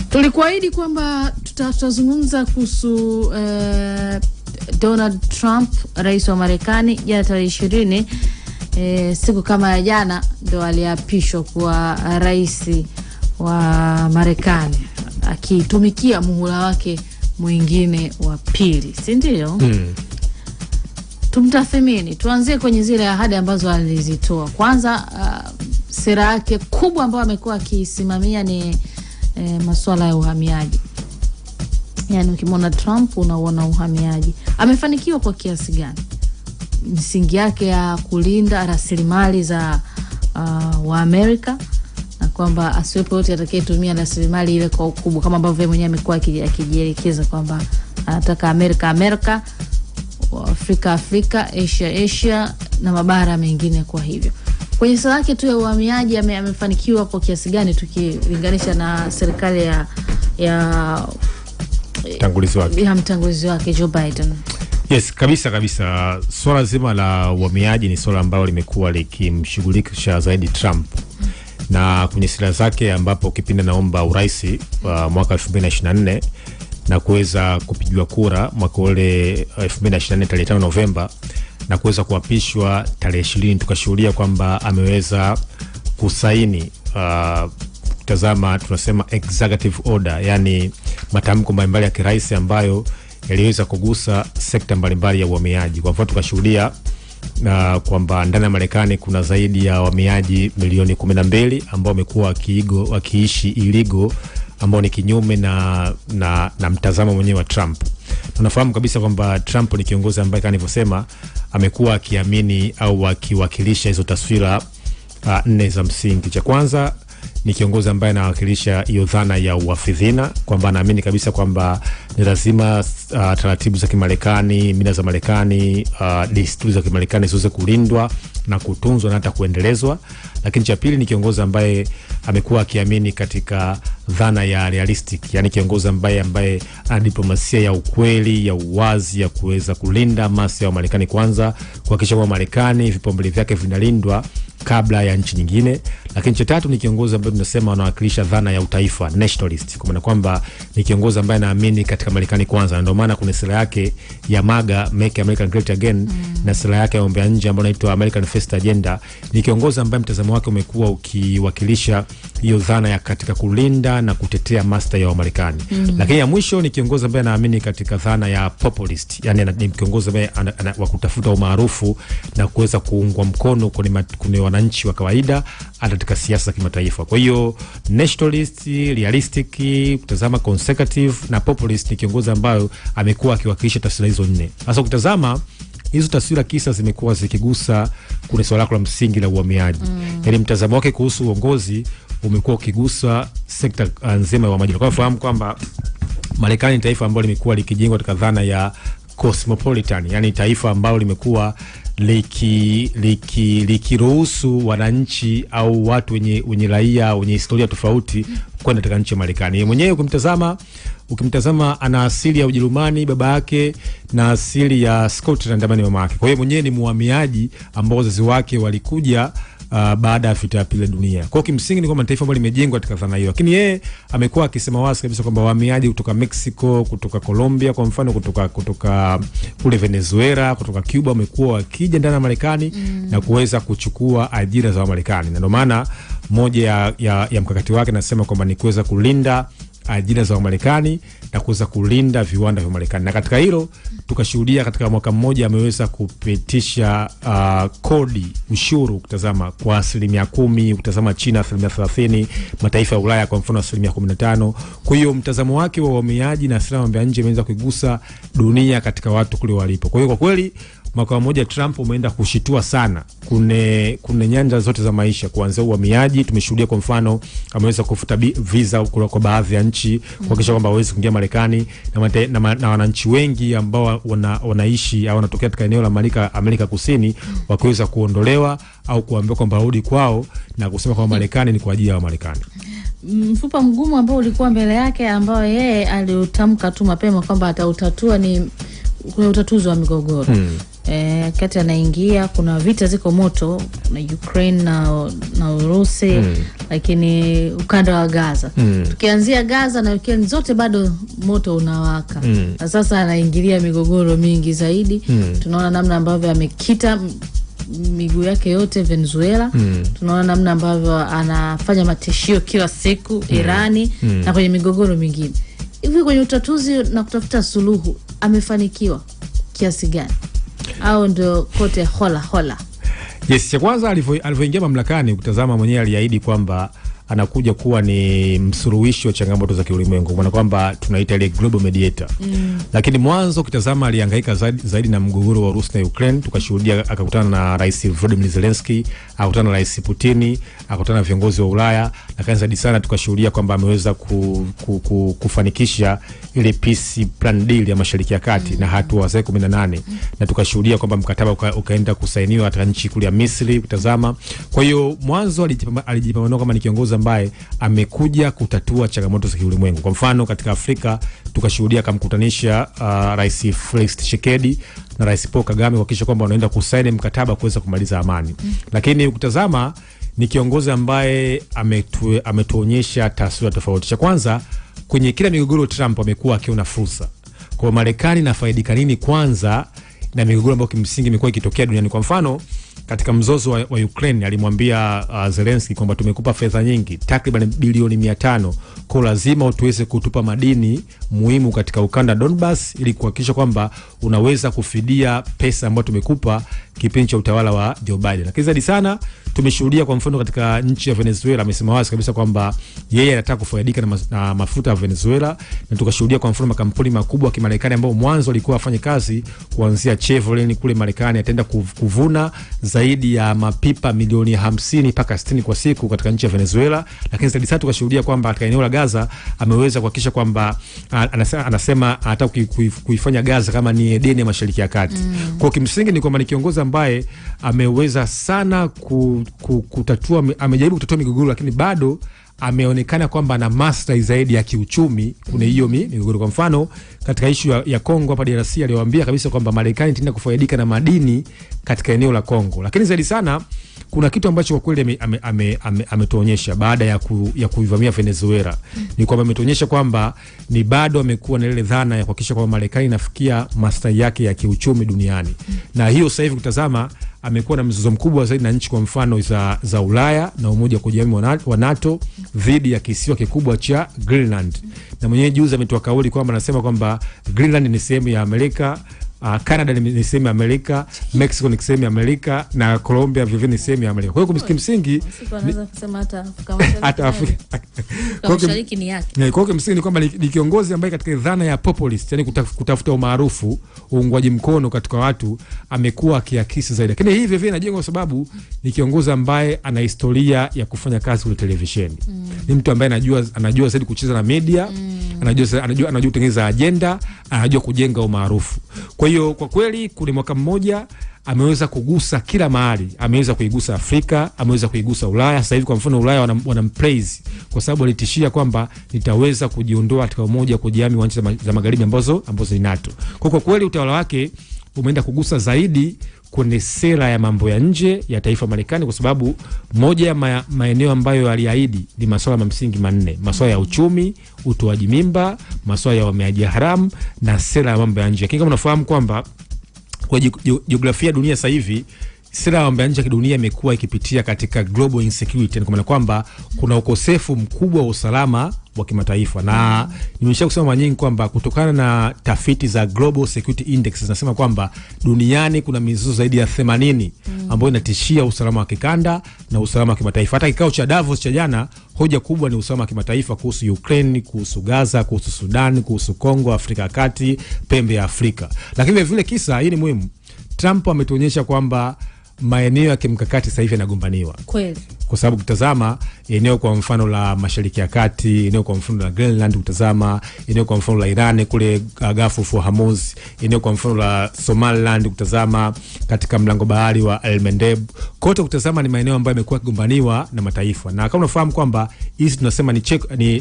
Tulikuahidi kwamba tutazungumza kuhusu Donald Trump, rais wa Marekani. Jana tarehe 20 siku kama ya jana ndo aliapishwa kuwa rais wa Marekani, akitumikia muhula wake mwingine wa pili, si ndio? Tumtathmini, tuanzie kwenye zile ahadi ambazo alizitoa. Kwanza sera yake kubwa ambayo amekuwa akisimamia ni masuala ya uhamiaji. Yaani ukimwona Trump unaona uhamiaji. Amefanikiwa kwa kiasi gani? Misingi yake ya kulinda rasilimali za wa Amerika, na kwamba asiwepo yote atakayetumia rasilimali ile kwa ukubwa, kama ambavyo yeye mwenyewe amekuwa akijielekeza kwamba anataka Amerika, Afrika, Asia na mabara mengine. Kwa hivyo kwenye sera yake tu ya uhamiaji amefanikiwa kwa kiasi gani tukilinganisha na serikali ya mtangulizi wake Joe Biden? Yes, kabisa. Swala zima la uhamiaji ni swala ambalo limekuwa likimshughulisha zaidi Trump. Na kwenye sera zake ambapo kipindi naomba urais mwaka 2024 na kuweza kupigiwa kura mwaka ule 2024 tarehe 5 Novemba na kuweza kuapishwa tarehe 20, tukashuhudia kwamba ameweza kusaini tazama tunasema executive order, yani matamko mbalimbali ya kirais ambayo yaliweza kugusa sekta mbalimbali ya uhamiaji. Kwa mfano tukashuhudia kwamba ndani ya Marekani kuna zaidi ya wahamiaji milioni 12 ambao wamekuwa wakiishi illegal, ambao ni kinyume na mtazamo mwenyewe wa Trump. Tunafahamu kabisa kwamba Trump ni kiongozi ambaye kama nilivyosema amekuwa akiamini au akiwakilisha hizo taswira 4 za msingi. Cha kwanza ni kiongozi ambaye anawakilisha hiyo dhana ya uafidhina, kwamba anaamini kabisa kwamba ni lazima taratibu za Kimarekani, mila za Marekani, desturi za Kimarekani ziweze kulindwa na kutunzwa na hata kuendelezwa. Lakini cha pili ni kiongozi ambaye amekuwa akiamini katika dhana ya realistic, yani kiongozi ambaye ana diplomasia ya ukweli, ya uwazi, ya kuweza kulinda maslahi ya Marekani kwanza, kuhakikisha kwamba Marekani vipaumbele vyake vinalindwa kabla ya nchi nyingine. Lakini cha tatu ni kiongozi ambaye tunasema anawakilisha dhana ya utaifa, nationalist, kwa maana kwamba ni kiongozi ambaye anaamini katika Marekani kwanza. Ndio maana kuna sera yake ya MAGA, Make America Great Again, na sera yake ya mambo ya nje ambayo inaitwa American First Agenda. Ni kiongozi ambaye mtazamo wake umekuwa ukiwakilisha hiyo dhana ya katika kulinda na kutetea maslahi ya Marekani. Lakini ya mwisho ni kiongozi ambaye anaamini katika dhana ya populist, yani ni kiongozi ambaye wa kutafuta umaarufu na kuweza kuungwa mkono kwenye wananchi wa kawaida katika siasa za kimataifa. Kwa hiyo nationalist, realistic, kutazama conservative na populist ni kiongozi ambayo amekuwa akiwakilisha taswira hizo 4. Sasa ukitazama hizo taswira kisa zimekuwa zikigusa kwenye swala la msingi la uhamiaji. Yaani mtazamo wake kuhusu uongozi umekuwa ukigusa sekta nzima ya uhamiaji. Kwa fahamu kwamba Marekani ni taifa ambalo limekuwa likijengwa katika dhana ya cosmopolitan, yani taifa ambalo limekuwa likiruhusu wananchi au watu wenye raia wenye historia tofauti kwenda katika nchi ya Marekani. Yeye mwenyewe ukimtazama ana asili ya Ujerumani baba yake na asili ya Scotland ambaye ni mama yake. Kwa hiyo mwenyewe ni muhamiaji ambao wazazi wake walikuja baada ya vita ya pili dunia. Kwa hiyo kimsingi ni kwamba taifa ambalo limejengwa katika dhana hiyo. Lakini yeye amekuwa akisema wazi kabisa kwamba wahamiaji kutoka Mexico, kutoka Colombia kwa mfano, kutoka kule Venezuela, kutoka Cuba wamekuwa wakija ndani ya Marekani na kuweza kuchukua ajira za Marekani. Na ndio maana moja ya mkakati wake nasema kwamba ni kuweza kulinda ajira za Marekani na kuweza kulinda viwanda vya Marekani. Na katika hilo tukashuhudia katika mwaka mmoja ameweza kupitisha kodi ushuru kutazama kwa 10%, kutazama China 30%, mataifa ya Ulaya kwa mfano 15%. Kwa hiyo mtazamo wake wa uhamiaji na sera mambo ya nje imeweza kuigusa dunia katika watu kule walipo. Kwa hiyo kwa kweli mwaka mmoja Trump umeenda kushitua sana kuna nyanja zote za maisha, kuanzia uhamiaji. Tumeshuhudia kwa mfano ameweza kufuta visa kwa baadhi ya nchi kuhakikisha kwamba hawezi kuingia Marekani, na wananchi wengi ambao wanaishi au wanatokea katika eneo la Amerika Kusini wakiweza kuondolewa au kuambiwa kwamba rudi kwao na kusema kwamba Marekani ni kwa ajili ya Marekani. Mfupa mgumu ambao ulikuwa mbele yake ambao yeye aliutamka tu mapema kwamba atautatua ni kuna utatuzi wa migogoro. kati anaingia, kuna vita ziko moto na Ukraine na Urusi, lakini ukanda wa Gaza. Tukianzia Gaza na Ukraine zote bado moto unawaka. Na sasa anaingilia migogoro mingi zaidi. Tunaona namna ambavyo amekita miguu yake yote Venezuela. Tunaona namna ambavyo anafanya matishio kila siku Irani na kwenye migogoro mingine. Hivi kwenye utatuzi na kutafuta suluhu amefanikiwa kiasi gani? Au ndio kote hola? Yes, cha kwanza alivyoingia mamlakani, kutazama mwenyewe aliahidi kwamba anakuja kuwa ni msuluhishi wa changamoto za kiulimwengu, maana kwamba tunaita ile global mediator. Lakini mwanzo ukitazama alihangaika zaidi na mgogoro wa Urusi na Ukraine. Tukashuhudia akakutana na Rais Volodymyr Zelensky, akakutana na Rais Putin, akakutana na viongozi wa Ulaya, na zaidi sana tukashuhudia kwamba ameweza kufanikisha ile peace plan deal ya Mashariki ya Kati na hatua za 18, na tukashuhudia kwamba mkataba ukaenda kusainiwa katika nchi kule ya Misri kutazama. Kwa hiyo mwanzo alijipambanua kama ni kiongozi ambaye amekuja kutatua changamoto za kiulimwengu. Kwa mfano katika Afrika tukashuhudia akamkutanisha Rais Felix Tshisekedi na Rais Paul Kagame kuhakikisha kwamba wanaenda kusaini mkataba kuweza kumaliza amani. Lakini ukitazama ni kiongozi ambaye ametuonyesha taswira tofauti. Cha kwanza, kwenye kila migogoro Trump amekuwa akiona fursa. Kwa Marekani inafaidika nini kwanza na migogoro ambayo kimsingi imekuwa ikitokea duniani? Kwa mfano katika mzozo wa Ukraine alimwambia Zelensky kwamba tumekupa fedha nyingi, takriban bilioni 500, kwa lazima utuweze kutupa madini muhimu katika ukanda Donbas ili kuhakikisha kwamba unaweza kufidia pesa ambayo tumekupa kipindi cha utawala wa Joe Biden. Lakini zaidi sana tumeshuhudia kwa mfano katika nchi ya Venezuela, amesema wazi kabisa kwamba yeye anataka kufaidika na mafuta ya Venezuela, na tukashuhudia kwa mfano makampuni makubwa ya Kimarekani ambao mwanzo walikuwa wafanye kazi kuanzia Chevrolet kule Marekani ataenda kuvuna zaidi ya mapipa milioni 50 mpaka 60 kwa siku katika nchi ya Venezuela. Lakini zaidi sana tukashuhudia kwamba katika eneo la Gaza ameweza kuhakikisha kwamba anasema anataka kuifanya Gaza kama ni Edeni ya Mashariki ya Kati. Kwa kimsingi ni kwamba ni kiongozi ambaye ameweza sana kutatua, amejaribu kutatua migogoro, lakini bado ameonekana kwamba ana master zaidi ya kiuchumi kuna hiyo migogoro. Kwa mfano katika issue ya Kongo hapa DRC aliwaambia kabisa kwamba Marekani itaenda kufaidika na madini katika eneo la Kongo. Lakini zaidi sana kuna kitu ambacho kwa kweli ametuonyesha baada ya kuivamia Venezuela, ni kwamba ametuonyesha kwamba ni bado amekuwa na ile dhana ya kuhakikisha kwamba Marekani inafikia maslahi yake ya kiuchumi duniani. Na hiyo sasa hivi kutazama amekuwa na mzozo mkubwa zaidi na nchi kwa mfano za Ulaya na umoja wa kujihami wa NATO dhidi ya kisiwa kikubwa cha Greenland. Na mwenyewe juzi ametoa kauli kwamba anasema kwamba Greenland ni sehemu ya Amerika, Canada ni sehemu ya Amerika, Mexico ni sehemu ya Amerika, na Colombia vivyo ni sehemu ya Amerika. Kwa hiyo kimsingi anaweza kusema hata Afrika Mashariki ni yake. Kwa hiyo kimsingi ni kwamba ni kiongozi ambaye katika dhana ya populist, yani kutafuta umaarufu, uungwaji mkono katika watu, amekuwa akiakisi zaidi. Lakini hivi vile inajengwa kwa sababu ni kiongozi ambaye ana historia ya kufanya kazi kwenye televisheni. Ni mtu ambaye anajua zaidi kucheza na media, anajua kutengeneza agenda, anajua kujenga umaarufu. Kwa hiyo kwa kweli kuna mwaka mmoja ameweza kugusa kila mahali. Ameweza kuigusa Afrika, ameweza kuigusa Ulaya. Sasa hivi kwa mfano Ulaya wanampraise kwa sababu alitishia kwamba nitaweza kujiondoa katika umoja kujihami wa nchi za magharibi ambazo ni NATO. Kwa kweli utawala wake umeenda kugusa zaidi kwenye sera ya mambo ya nje ya taifa Marekani, kwa sababu moja ya maeneo ambayo aliahidi ni masuala ya msingi 4: masuala ya uchumi, utoaji mimba, masuala ya uhamiaji haramu na sera ya mambo ya nje. Kama unafahamu kwamba kwa jiografia ya dunia sasa hivi sera ya mambo ya nje ya dunia imekuwa ikipitia katika global insecurity, kwa maana kwamba kuna ukosefu mkubwa wa usalama wa kimataifa. Na nimesha kusema mara nyingi kwamba kutokana na tafiti za Global Security Index zinasema kwamba duniani kuna mizozo zaidi ya 80 ambayo inatishia usalama wa kikanda na usalama wa kimataifa. Hata kikao cha Davos cha jana, hoja kubwa ni usalama wa kimataifa kuhusu Ukraine, kuhusu Gaza, kuhusu Sudan, kuhusu Kongo, Afrika ya Kati, pembe ya Afrika. Lakini vile kisa hii ni muhimu, Trump ametuonyesha kwamba maeneo ya kimkakati sasa hivi yanagombaniwa. Kweli. Kwa sababu kutazama eneo kwa mfano la Mashariki ya Kati, eneo kwa mfano la Greenland kutazama, eneo kwa mfano la Iran kule Gulf of Hormuz, eneo kwa mfano la Somaliland kutazama, katika mlango bahari wa El Mendeb. Kote kutazama ni maeneo ambayo yamekuwa kigombaniwa na mataifa. Na kama unafahamu kwamba hizi tunasema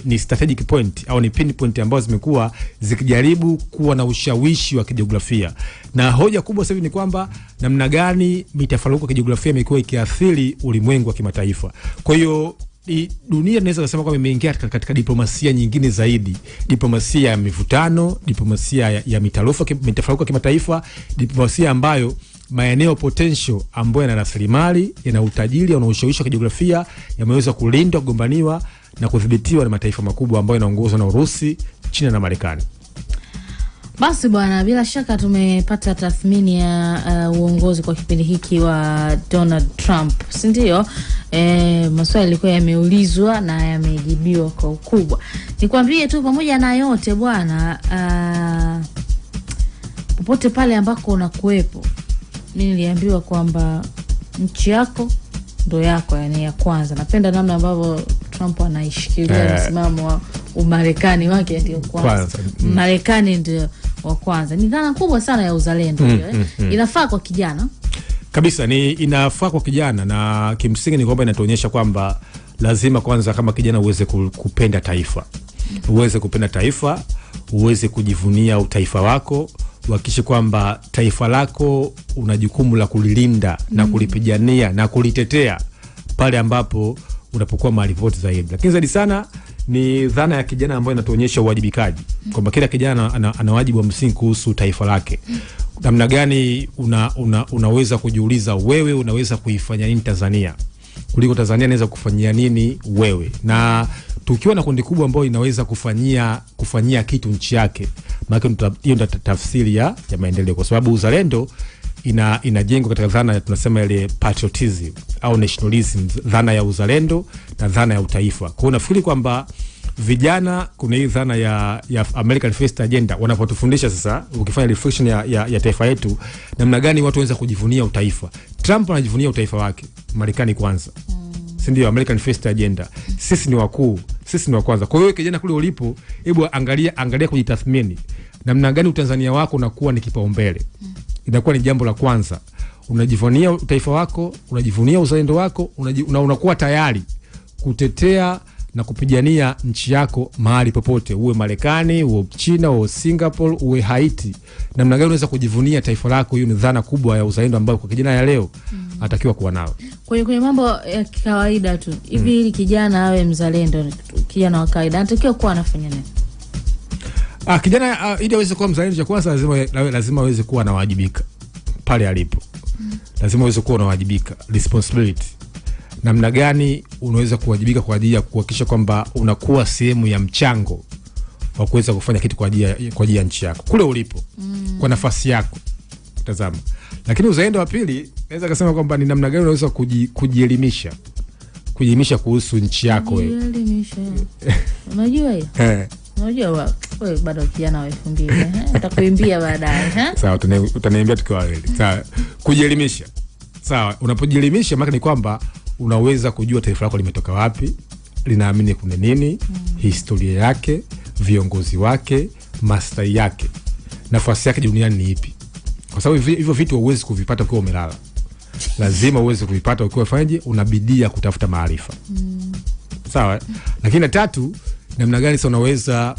ni strategic point au ni pinpoint ambazo zimekuwa zikijaribu kuwa na ushawishi wa kijiografia. Na hoja kubwa sasa ni kwamba namna gani mitafaruku ya kijiografia imekuwa ikiathiri ulimwengu wa kimataifa. Kwa hiyo dunia inaweza kusema kwamba imeingia katika diplomasia nyingine zaidi, diplomasia ya mivutano, diplomasia ya mitafaruku ya kimataifa, diplomasia ambayo maeneo potential ambayo yana rasilimali, yana utajiri, yana ushawishi wa kijiografia yameweza kulindwa, kugombaniwa na kudhibitiwa na mataifa makubwa ambayo yanaongozwa na Urusi, China na Marekani. Basi bwana, bila shaka tumepata tathmini ya uongozi kwa kipindi hiki wa Donald Trump, si ndio? Maswali yalikuwa yameulizwa na yamejibiwa kwa ukubwa. Nikwambie tu pamoja na yote bwana, popote pale ambako unakuepo, mimi niliambiwa kwamba nchi yako ndo yako, yani ya kwanza. Napenda namna ambavyo Trump anaishikilia msimamo wa Umarekani wake ndio kwanza. Marekani ndio wa kwanza. Ni dhana kubwa sana ya uzalendo hiyo. Inafaa kwa kijana kabisa, inafaa kwa kijana, na kimsingi ni kwamba inatuonyesha kwamba lazima kwanza kama kijana uweze kupenda taifa. Uweze kupenda taifa, uweze kujivunia utaifa wako, uhakikishe kwamba taifa lako una jukumu la kulilinda na kulipigania na kulitetea pale ambapo unapokuwa mahali pote zaidi. Lakini zaidi sana ni dhana ya kijana ambayo inatuonyesha uwajibikaji, kwamba kila kijana ana wajibu wa msingi kuhusu taifa lake. Namna gani unaweza kujiuliza wewe unaweza kuifanya nini Tanzania kuliko Tanzania inaweza kufanyia nini wewe. Na tukiwa na kundi kubwa ambao inaweza kufanyia kitu nchi yake, maana hiyo ndio tafsiri ya maendeleo, kwa sababu uzalendo inajengwa katika dhana tunasema ile patriotism au nationalism, dhana ya uzalendo na dhana ya utaifa. Kwa hiyo nafikiri kwamba vijana kuna hii dhana ya American First Agenda wanapotufundisha sasa, ukifanya reflection ya taifa yetu, namna gani watu waweza kujivunia utaifa. Trump anajivunia utaifa wake, Marekani kwanza. Si ndio? American First Agenda. Sisi ni wakuu, sisi ni wa kwanza. Kwa hiyo kijana kule ulipo, hebu angalia kujitathmini. Namna gani Utanzania wako unakuwa ni kipaumbele. Inakuwa ni jambo la kwanza. Unajivunia utaifa wako, unajivunia uzalendo wako, unakuwa tayari kutetea na kupigania nchi yako mahali popote, uwe Marekani, uwe China, uwe Singapore, uwe Haiti. Namna gani unaweza kujivunia taifa lako? Hiyo ni dhana kubwa ya uzalendo ambayo kwa kijana ya leo atakiwa kuwa nao. Kwenye mambo ya kawaida tu, hivi ili kijana awe mzalendo, kijana wa kawaida anatakiwa kuwa anafanya nini? Kijana ili aweze kuwa mzalendo, cha kwanza lazima aweze kuwa anawajibika pale alipo. Lazima aweze kuwa anawajibika, responsibility. Namna gani unaweza kuwajibika kwa ajili ya kuhakikisha kwamba unakuwa sehemu ya mchango wa kuweza kufanya kitu kwa ajili ya nchi yako kule ulipo, kwa nafasi yako. Tazama. Lakini uzalendo wa pili naweza kusema kwamba ni namna gani unaweza kujielimisha kuhusu nchi yako wewe. Unajua hiyo? Unajua wewe bado kijana wa 2000, nitakuimbia baadaye, Sawa, utaniambia tukiwa wewe. Sawa, kujielimisha. Sawa, unapojielimisha maana ni kwamba unaweza kujua taifa lako limetoka wapi, linaamini kuna nini, historia yake, viongozi wake, maslahi yake, nafasi yake duniani ni ipi. Kwa sababu hivyo vitu huwezi kuvipata ukiwa umelala. Lazima uweze kuvipata ukiwa fanyaje, unabidia kutafuta maarifa. Sawa? Lakini na tatu, namna gani sasa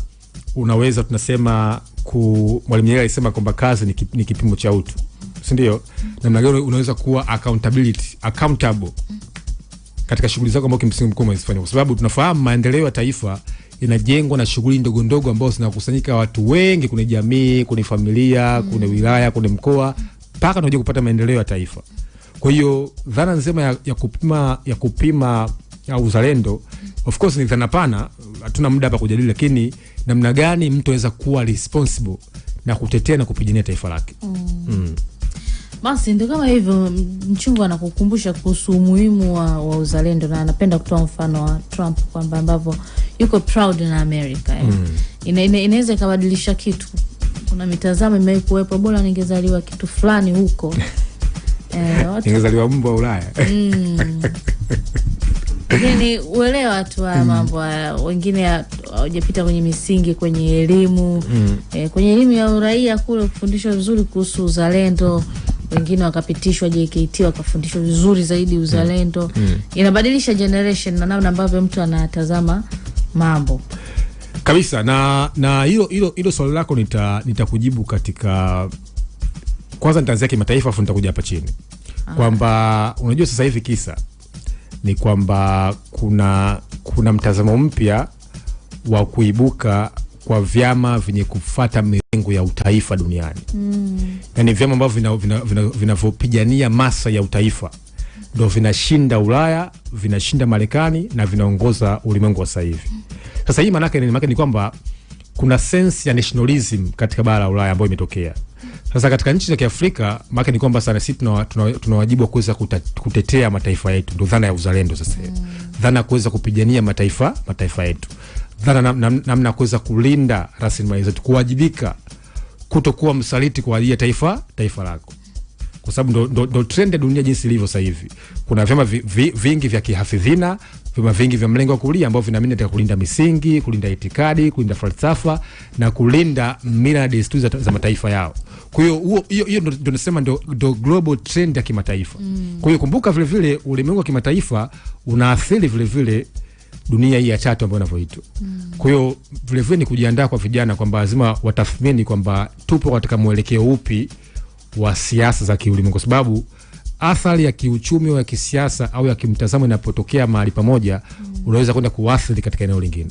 unaweza tunasema Mwalimu Nyerere alisema kwamba kazi ni kipimo cha utu. Si ndio? Namna gani unaweza kuwa accountable katika shughuli zako ambazo kimsingi mkuu umezifanya, kwa sababu tunafahamu maendeleo ya taifa yanajengwa na shughuli ndogo ndogo ambazo zinakusanyika watu wengi, kuna jamii, kuna familia, kuna wilaya, kuna mkoa, mpaka unaje kupata maendeleo ya taifa. Kwa hiyo dhana nzima ya kupima ya uzalendo, of course ni dhana pana, hatuna muda hapa kujadili, lakini namna gani mtu anaweza kuwa responsible na kutetea na kupigania taifa lake. Basi ndio kama hivyo Mchungu anakukumbusha kuhusu umuhimu wa uzalendo, na anapenda kutoa mfano wa Trump kwamba ambavyo yuko proud na America. Inaweza kubadilisha kitu. Kuna mitazamo imekuwepo, bora ningezaliwa kitu fulani huko. Ningezaliwa mbwa Ulaya. Yani uelewa tu mambo wengine hawajapita kwenye misingi, kwenye elimu kwenye elimu ya uraia kule kufundishwa vizuri kuhusu uzalendo, wengine wakapitishwa JKT wakafundishwa vizuri zaidi uzalendo. Inabadilisha generation na namna ambavyo mtu anatazama mambo kabisa. Na hilo swali lako nitakujibu katika, kwanza nitaanzia kimataifa afu nitakuja hapa chini. Kwamba unajua sasa hivi kisa ni kwamba kuna mtazamo mpya wa kuibuka kwa vyama vyenye kufuata mirengo ya utaifa duniani. Yani vyama ambavyo vinavyopigania masa ya utaifa ndio vinashinda Ulaya, vinashinda Marekani na vinaongoza ulimwengu wa sasa hivi. Sasa hii maana yake ni kwamba kuna sense ya nationalism katika bara la Ulaya ambayo imetokea. Sasa katika nchi za Kiafrika maana ni kwamba sana sisi tuna wajibu wa kuweza kutetea mataifa yetu, ndio dhana ya uzalendo sasa. Dhana kuweza kupigania mataifa yetu. Dhana namna kuweza kulinda rasilimali zetu, kuwajibika, kutokuwa msaliti kwa ajili ya taifa lako. Kwa sababu ndo trend ya dunia jinsi ilivyo sasa hivi. Kuna vyama vingi vya kihafidhina, vyama vingi vya mlengo wa kulia ambao vinaamini katika kulinda misingi, kulinda itikadi, kulinda falsafa na kulinda mila na desturi za mataifa yao. Kwa hiyo hiyo ndio nasema ndio global trend ya kimataifa. Kwa hiyo kumbuka vile vile ulimwengu wa kimataifa unaathiri vile vile dunia hii ya tatu ambayo inavyoitwa. Kwa hiyo vile vile ni kujiandaa kwa vijana kwamba lazima watathmini kwamba tupo katika mwelekeo upi wa siasa za kiulimwengu, kwa sababu athari ya kiuchumi au ya kisiasa au ya kimtazamo inapotokea mahali pamoja unaweza kwenda kuathiri katika eneo lingine.